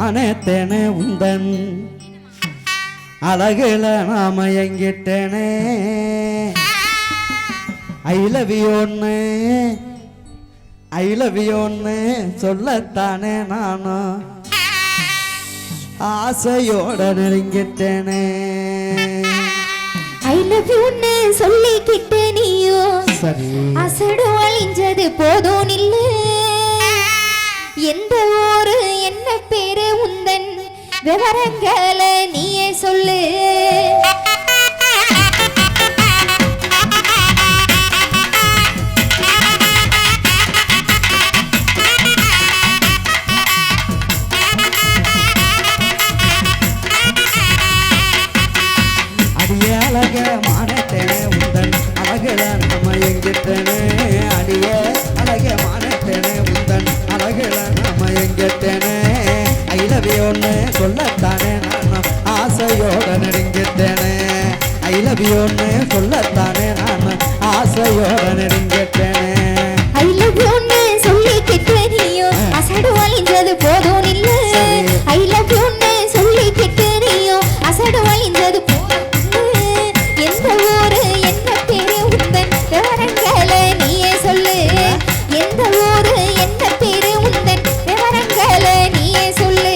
மானத்தேனே உந்தன் அழகுல நாம எங்கிட்டேனே ஐ லவ் யூன்னு சொல்லத்தானே நானும் ஆசையோட நெருங்கிட்டேனே ஐ லவ் யூன்னு சொல்லிக்கிட்டு நீயோ சரி அசடு அழிஞ்சது போதும் இல்ல எந்த ஊரு என்ன பேரு உந்தன் விவரங்களை நீயே சொல்லு அடிய அழக மானத்தேனே உந்தன் அழகுல நாம எங்கிட்டேனே அடிய அழக மானத்தேனே உந்தன் அழகுல நாம எங்கிட்டேனே ஐ லவ் யூன்னு சொல்லத்தானே நானும் ஆசையோட நெருங்கிட்டேனே ஐ லவ் யூன்னு சொல்லத்தானே நானும் ஆசையோட நெருங்கிட்டேனே ஐ லவ் யூன்னு சொல்லிக்கிட்டு நீயோ அசடு அழிஞ்சது போதும் இல்ல ஐ லவ் யூன்னு சொல்லிக்கிட்டு நீயோ அசடு அழிஞ்சது எந்த ஊரு என்ன பேரு உந்தன் விவரங்களை நீயே சொல்லு எந்த ஊரு என்ன பேரு உந்தன் விவரங்களை நீயே சொல்லு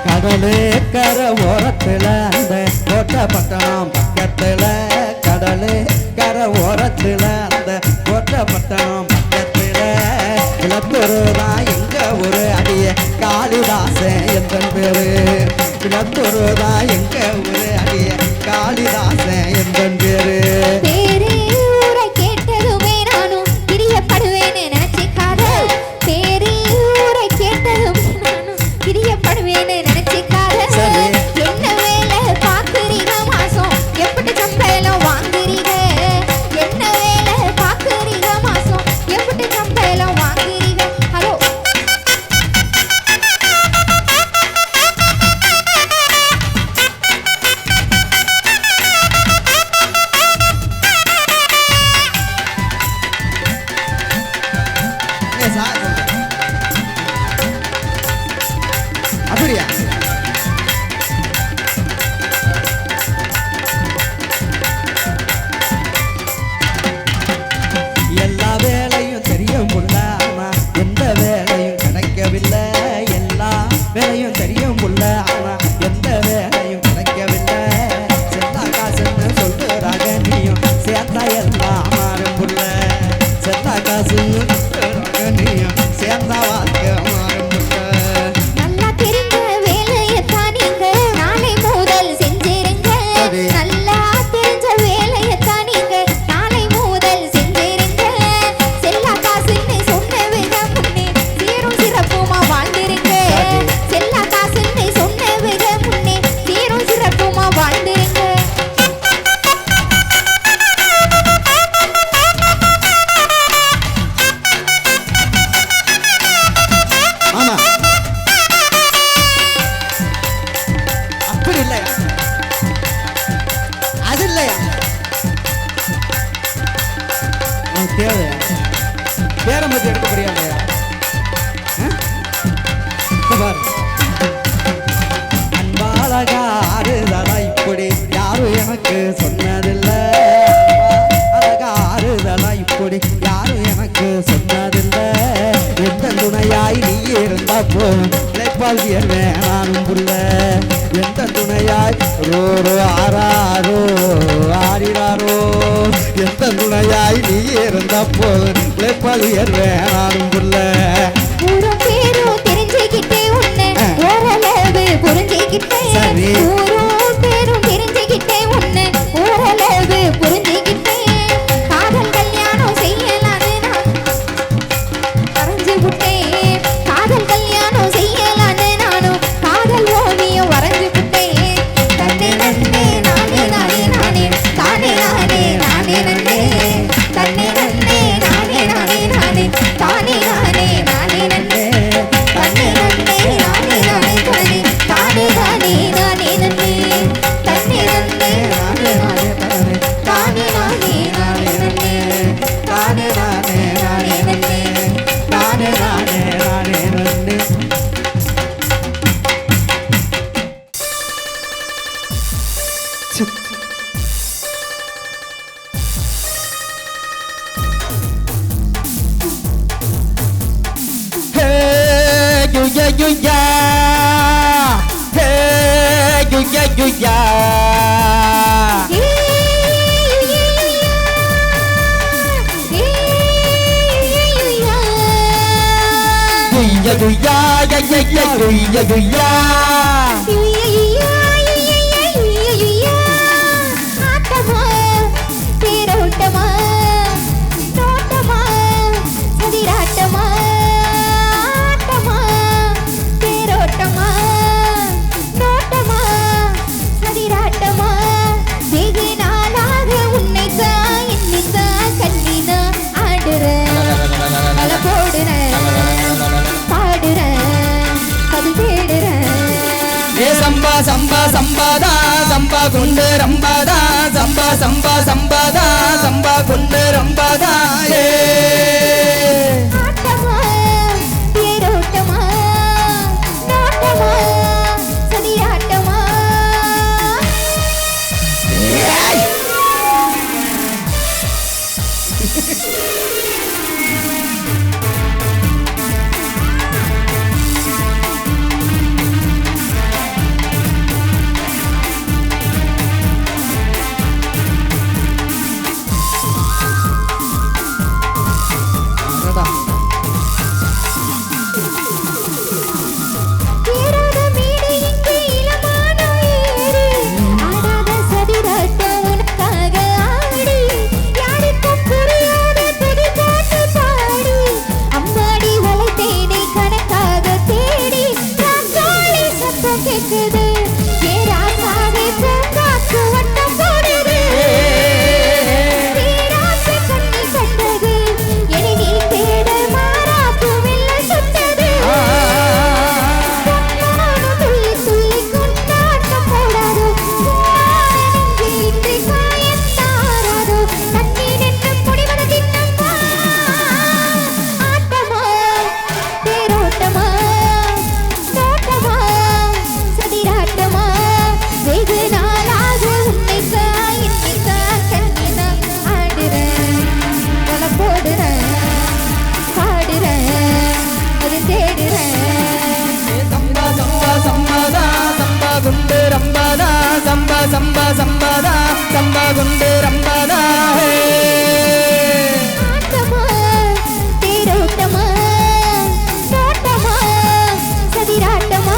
கடலு கரை ஓரத்துல அந்த கோட்டை பட்டணம் பக்கத்துல கடலு கரை ஓரத்துல அந்த கோட்டை பட்டணம் பக்கத்துல இளத்தூரு தான் எங்க ஒரு அடிய காளிதாசன் எந்தன் பேரு இளத்தூரு தான் எங்க ஒரு அடிய காளிதாசன் எந்தன் பேரு பேரு ஊரை கேட்டதுமே நானும் பிரியப்படுவேன்னு நினைச்சிக்காத பேரு ஊரை கேட்டதுமே நானும் பிரியப்படுவேன்னு நினைச்சிக்காத என்ன வேலை பாக்குறீங்க மாசம் எப்படி சம்பளம் வாங்குறீங்க என்ன வேலை பாக்குறீங்க மாசம் எப்படி சம்பளம் வாங்குறீங்க ஹலோ அப்படியா எல்லா வேலையும் தெரியும் புள்ள ஆனா எந்த வேலையும் கிடைக்கவில்லை எல்லா வேலையும் தெரியும் புள்ள ஆனா எந்த வேலையும் கிடைக்கவில்லை செல்லா காசுன்னு சொல்லுறாங்க நீயும் சேர்ந்தா எல்லாம் மாறும் புள்ள செல்லா காசுன்னு சொல்லுறாங்க நீயும் சேர்ந்தா வாழ்க்கை மாறும் புள்ள நல்லா தெரிஞ்ச வேலையத்தான் நீங்க நாளை முதல் செஞ்சிருங்க நல்லா தெரிஞ்ச வேலையத்தான் நீங்க நாளை முதல் செஞ்சிருங்க செல்லா காசுன்னு சொன்னவங்க முன்னே சீரும் சிறப்புமா வாழ்ந்திருங்க செல்லா காசுன்னு சொன்னவங்க முன்னே சீரும் சிறப்புமா வாழ்ந்திருங்க ஆமா அப்படி இல்லையா அது இல்லையா தேவையா பேரம் பத்தி எடுக்க முடியாதையா பாரு அன்பாலகா ஆறுதலா இப்படி யாரும் எனக்கு சொன்னதில்லை அழகா ஆறுதலா இப்படி யாரும் எனக்கு சொன்னதில்லை எந்த துணையாய் நீ இருந்தா போதும் இழைப்பால் நானும் புள்ள எந்த துணையாய் ரோரோ ஆறாரோ ஆடினாரோ எந்த துணையாய் நீ இருந்தா போதும் இழைப்பால் நானும் புள்ள ஊரும் பேரும் தெரிஞ்சுக்கிட்டே உன்னை ஓரளவு புரிஞ்சுக்கிட்டேன் சரி. ஊரும் பேரும் தெரிஞ்சுக்கிட்டே உன்னை ஓரளவு புரிஞ்சுக்கிட்டேன் காதல் கல்யாணம் செய்யலான்னு நான் வரைஞ்சு விட்டேன் காதல் கல்யாணம் செய்யலான்னு நானும் காதல் ஓவியம் வரைஞ்சு விட்டேன் தன்னே நன்னே நானே யுயா ஹே யுயா யுயா யுயா யுயா யா யா யா யுயா யுயா ஆட்டமா தேரோட்டமா தோட்டமா சதிராட்டமா ஆட்டமா தேரோட்டமா நோட்டமா சதிராட்டமா வெகு நாளாக உன்னைத்தான் என்னைத்தான் கண்ணிதான் ஆடுறேன் பல போடுறேன் பாடுறேன் அது தேடுறேன் ஏ சம்பா சம்பா சம்பாதா சம்பா கொண்டு ரம்பாதா சம்பா சம்பா சம்பாதா சம்பா கொண்டு ரம்பாதா ஏ ஆட்டமா தேரோட்டமா நோட்டமா சதிராட்டமா தேராத மேடை இங்கே இளமான ஏறு ஆடாத சதிராட்டம் உனக்காக ஆடி யாருக்கும் புரியாத துதி பாட்டு பாடி அம்மாடி வலை தேடி கணக்காக தேடி ராசாளி சத்தம் கேட்குது ஏராசாவே பூங்காத்து வட்டம் போடுது தீராசை கண்ணில் கண்டது என்னை நீ தேட மாறாப்பு வெள்ள சுட்டது துள்ளி துள்ளி கொண்டாட்டம் போடாதோ இன்றி காயத்தாராதோ தண்ணீர் என்று முடிவன தின்னம்மா ஆட்டமா தேரோட்டமா நோட்டமா சதிராட்டமா வெகு நாளாக உன்னைத்தான் என்னைத்தான் கண்ணிதான் ஆடுறேன் பல போடுறேன் பாடுறேன் அது தேடுறேன் சம்பா சம்பா சம்பாதா சம்பா கொண்டு ரம்பாதா சம்பா சம்பா சம்பாதா சம்பா கொண்டு ரம்பாதா ஹே ஆட்டமா தேரோட்டமா நோட்டமா சதிராட்டமா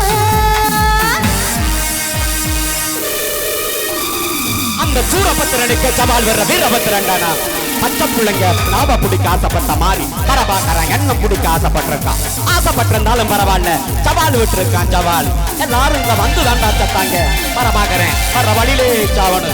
அந்த சூரபத்திரனுக்கு சவால் வர்ற வீரபத்திரன்டானா பச்சை பிள்ளைங்க நாம பிடிக்க ஆசைப்பட்ட மாதிரி பரபாக்கறன் என்ன பிடிக்க ஆசைப்பட்டிருந்தாலும் பரவாயில்ல சவால் விட்டுருக்கான் சவால் எல்லாரும் இங்க வந்து தாண்டா சத்தாங்க பரபாக்கறேன் வர்ற வழியிலே சாவனு